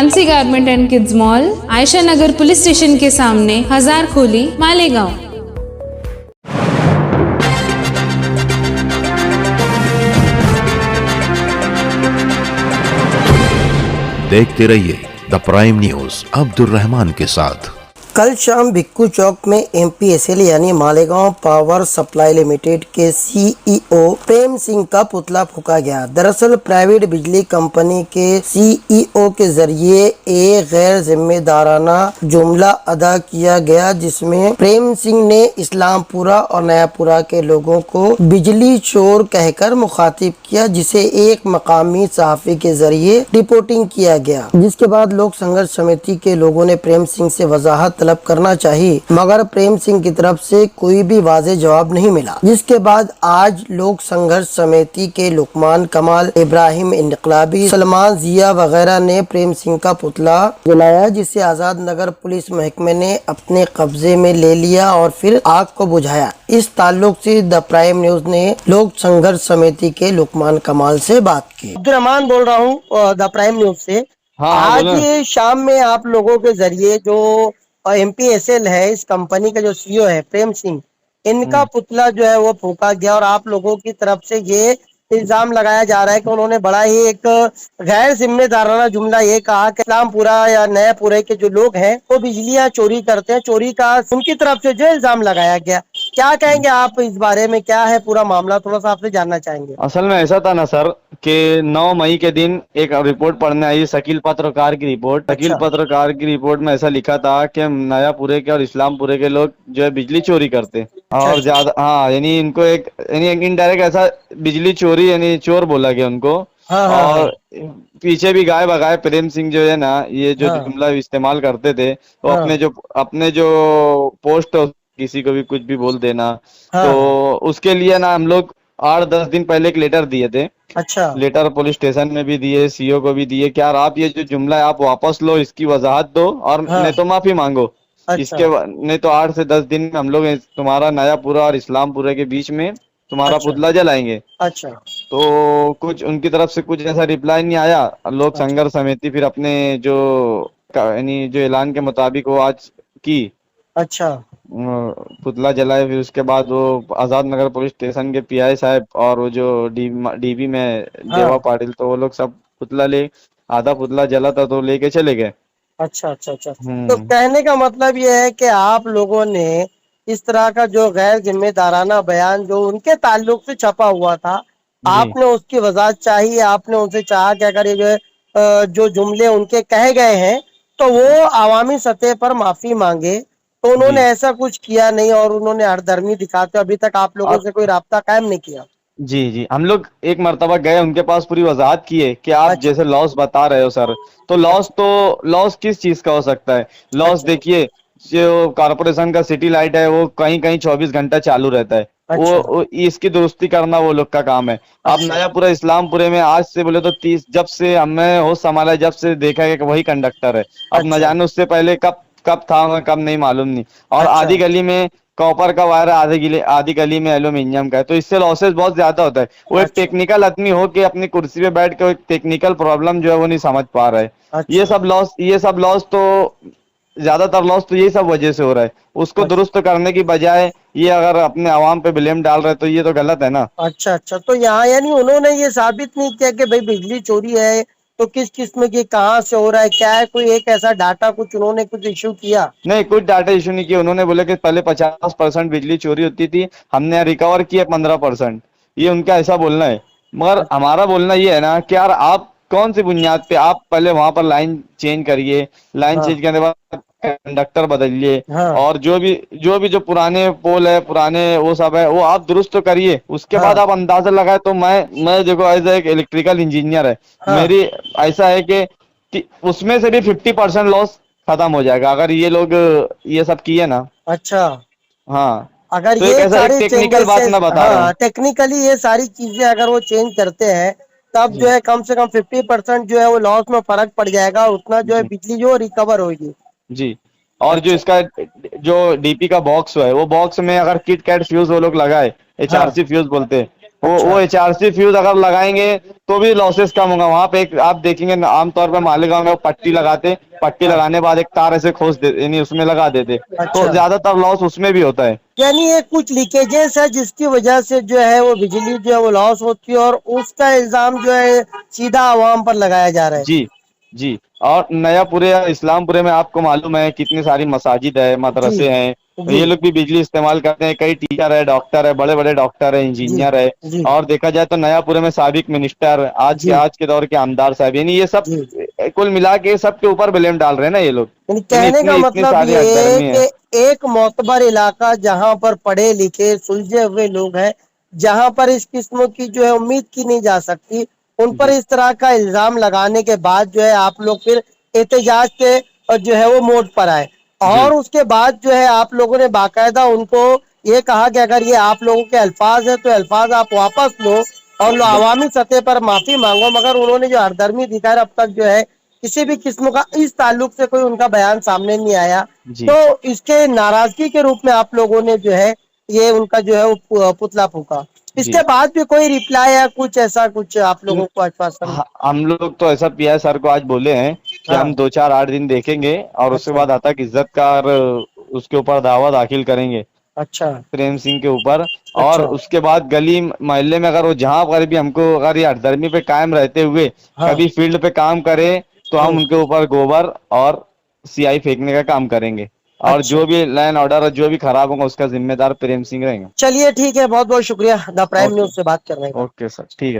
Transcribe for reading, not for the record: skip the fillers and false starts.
Fancy garment and kids mall, Ayesha Nagar police station के सामने, हजार खोली, मालेगांव। देखते रहिए the prime news Abdul Rahman के साथ। कल शाम भिक्खू चौक में MPSL यानी मालेगांव पावर सप्लाई लिमिटेड के CEO प्रेम सिंह का पुतला फूंका गया। दरअसल प्राइवेट बिजली कंपनी के CEO के जरिए एक गैर जिम्मेदाराना जुमला अदा किया गया, जिसमें प्रेम सिंह ने इस्लामपुरा और नयापुरा के लोगों को बिजली चोर कहकर मुखातिब किया, जिसे एक मकामी सहाफी के जरिए रिपोर्टिंग किया गया। जिसके बाद लोक संघर्ष समिति के लोगों ने प्रेम सिंह से वजाहत तलब करना चाहिए, मगर प्रेम सिंह की तरफ से कोई भी वाज़ेह जवाब नहीं मिला। जिसके बाद आज लोक संघर्ष समिति के लुकमान कमाल, इब्राहिम इनकलाबी, सलमान जिया वगैरह ने प्रेम सिंह का पुतला जलाया, जिसे आजाद नगर पुलिस महकमे ने अपने कब्जे में ले लिया और फिर आग को बुझाया। इस ताल्लुक से द प्राइम न्यूज ने लोक संघर्ष समिति के लुकमान कमाल से बात की। अब्दुल रहमान बोल रहा हूँ द प्राइम न्यूज से। आज शाम में आप लोगों के जरिए जो MPSL है, इस कंपनी का जो CEO है प्रेम सिंह, इनका पुतला जो है वो फूंका गया और आप लोगों की तरफ से ये इल्जाम लगाया जा रहा है कि उन्होंने बड़ा ही एक गैर जिम्मेदाराना जुमला ये कहा कि इस्लामपुरा या नयापुरे के जो लोग हैं वो बिजलियां चोरी करते हैं। चोरी का उनकी तरफ से जो इल्जाम लगाया गया, क्या कहेंगे आप इस बारे में? क्या है पूरा मामला, थोड़ा सा आपसे जानना चाहेंगे। असल में ऐसा था ना सर कि 9 मई के दिन एक रिपोर्ट पढ़ने आई, शकील पत्रकार की रिपोर्ट। शकील पत्रकार की रिपोर्ट में ऐसा लिखा था कि नयापुरे के और इस्लामपुरे के लोग जो है बिजली चोरी करते और ज्यादा, हाँ, यानी इनको एक इनडायरेक्ट ऐसा बिजली चोरी यानी चोर बोला गया उनको। और पीछे भी गाय बगाए प्रेम सिंह जो है ना, ये जो जुमला इस्तेमाल करते थे, वो अपने जो पोस्ट किसी को भी कुछ भी बोल देना, तो उसके लिए ना हम लोग 8-10 दिन पहले एक लेटर दिए थे। अच्छा। लेटर पुलिस स्टेशन में भी दिए, CEO को भी दिए कि यार आप ये जो जुमला है आप वापस लो, इसकी वजाहत दो और नहीं तो माफी मांगो। इसके नहीं तो 8 से 10 दिन में हम लोग तुम्हारा नयापुरा और इस्लामपुरा के बीच में तुम्हारा पुतला जलाएंगे। अच्छा। तो कुछ उनकी तरफ से कुछ ऐसा रिप्लाई नहीं आया। लोक संघर्ष समिति फिर अपने जो यानी जो ऐलान के मुताबिक वो आज की पुतला जलाए। फिर उसके बाद वो आजाद नगर पुलिस स्टेशन के PI साहब और वो जो DB में देवा पाटिल, तो वो लोग सब पुतला आधा पुतला जला था तो लेके चले गए। अच्छा। तो कहने का मतलब ये है कि आप लोगों ने इस तरह का जो गैर जिम्मेदाराना बयान जो उनके ताल्लुक से छपा हुआ था, आपने उसकी वजाहत चाहिए। आपने उनसे चाहा कि अगर ये जो जुमले उनके कहे गए हैं तो वो आवामी सतह पर माफी मांगे, तो उन्होंने ऐसा कुछ किया नहीं और उन्होंने हरदर्मी दिखाते अभी तक आप लोगों से कोई राब्ता कायम नहीं किया। जी, हम लोग एक मर्तबा गए उनके पास, पूरी वजाहत की है कि आप जैसे लॉस बता रहे हो सर, तो लॉस किस चीज का हो सकता है? लॉस देखिए, जो कॉर्पोरेशन का सिटी लाइट है वो कहीं कहीं 24 घंटा चालू रहता है। वो इसकी दुरुस्ती करना वो लोग का काम है। अब नयापुरा इस्लामपुरे में आज से बोले तो 30 जब से हमें होश संभाला, जब से देखा गया कि वही कंडक्टर है। अब न जाने उससे पहले कब था कब नहीं मालूम नहीं। और आधी गली में कॉपर का वायर है, आधी गली में एल्यूमिनियम का है, तो इससे लॉसेस बहुत ज्यादा होता है। वो एक टेक्निकल आदमी हो के अपनी कुर्सी पे बैठ के एक टेक्निकल प्रॉब्लम जो है वो नहीं समझ पा रहा है। ये सब लॉस तो ज्यादातर लॉस तो यही सब वजह से हो रहा है। उसको दुरुस्त करने की बजाय ये अगर अपने आवाम पे ब्लेम डाल रहे तो ये तो गलत है ना। अच्छा। तो यहाँ यानी उन्होंने ये साबित नहीं किया कि भाई बिजली चोरी है तो किस किस्म की कहाँ से हो रहा है, क्या है, कोई एक ऐसा डाटा कुछ उन्होंने कुछ इशू किया? नहीं, कुछ डाटा इशू नहीं किया। उन्होंने बोले कि पहले 50% बिजली चोरी होती थी, हमने रिकवर किया 15%। ये उनका ऐसा बोलना है। मगर हमारा बोलना ये है ना कि यार आप कौन सी बुनियाद पे आप पहले वहां पर लाइन चेंज करिए, लाइन चेंज करने के बाद कंडक्टर बदलिए, और जो पुराने पोल है, पुराने वो सब है, वो आप दुरुस्त तो करिए। उसके बाद आप अंदाजा लगाए। तो मैं देखो एज एक इलेक्ट्रिकल इंजीनियर है, मेरी ऐसा है कि उसमें से भी 50% लॉस खत्म हो जाएगा अगर ये लोग ये सब किए ना। अच्छा। हाँ, अगर तो ये सारी टेक्निकल बात मैं बता रहा हूँ। टेक्निकली ये सारी चीजें अगर वो चेंज करते हैं तब जो है कम से कम 50% जो है वो लॉस में फर्क पड़ जाएगा, उतना जो है बिजली जो रिकवर होगी। जी। और जो इसका जो DP का बॉक्स है, वो बॉक्स में अगर किट कैट फ्यूज वो लोग लगाए, HRC फ्यूज बोलते हैं, वो HRC फ्यूज अगर लगाएंगे तो भी लॉसेस कम होगा। वहां पे एक आप देखेंगे आमतौर पे मालेगांव में वो पट्टी लगाते, पट्टी लगाने के बाद एक तार ऐसे खोस देते, यानी उसमें लगा देते, तो ज्यादातर लॉस उसमें भी होता है। यानी ये कुछ लीकेजेस है जिसकी वजह से जो है वो बिजली जो है वो लॉस होती है, और उसका इल्जाम जो है सीधा आवाम पर लगाया जा रहा है। जी जी। और नया पूरे इस्लामपुरे में आपको मालूम है कितनी सारी मसाजिद है, मदरसे हैं, तो ये लोग भी बिजली इस्तेमाल करते हैं। कई टीचर है, डॉक्टर है, बड़े बड़े डॉक्टर है, इंजीनियर है, और देखा जाए तो नयापुरे में साबिक मिनिस्टर, आज के दौर के आमदार साहब, यानी ये सब कुल मिला के सबके ऊपर ब्लेम डाल रहे हैं ना ये लोग। यानी कहने का मतलब ये है कि एक मोतबर इलाका जहाँ पर पढ़े लिखे सुलझे हुए लोग हैं, जहाँ पर इस किस्म की जो है उम्मीद की नहीं जा सकती, उन पर इस तरह का इल्जाम लगाने के बाद जो है आप लोग फिर एहतजाज के जो है वो मोड पर आए, और उसके बाद जो है आप लोगों ने बाकायदा उनको ये कहा कि अगर ये आप लोगों के अल्फाज है तो अल्फाज आप वापस लो और लो अवामी सतह पर माफी मांगो। मगर उन्होंने जो हरदर्मी दिखाई अब तक जो है किसी भी किस्म का इस ताल्लुक से कोई उनका बयान सामने नहीं आया, तो इसके नाराजगी के रूप में आप लोगों ने जो है ये उनका जो है वो पुतला फूका। इसके बाद भी कोई रिप्लाई या कुछ ऐसा कुछ आप लोगों को आश्वासन? हम लोग तो ऐसा PI सर को आज बोले हैं कि हम 2-4-8 दिन देखेंगे और उसके बाद आता कि इज्जत का उसके ऊपर दावा दाखिल करेंगे। अच्छा, प्रेम सिंह के ऊपर। और उसके बाद गली मोहल्ले में अगर वो जहाँ पर भी हमको अगर ये हरदर्मी पे कायम रहते हुए कभी फील्ड पे काम करे तो हम उनके ऊपर गोबर और CI फेंकने का काम करेंगे, और जो भी लैंड ऑर्डर जो भी खराब होगा उसका जिम्मेदार प्रेम सिंह रहेंगे। चलिए ठीक है, बहुत बहुत शुक्रिया द प्राइम न्यूज से बात करने का। ओके सर, ठीक है।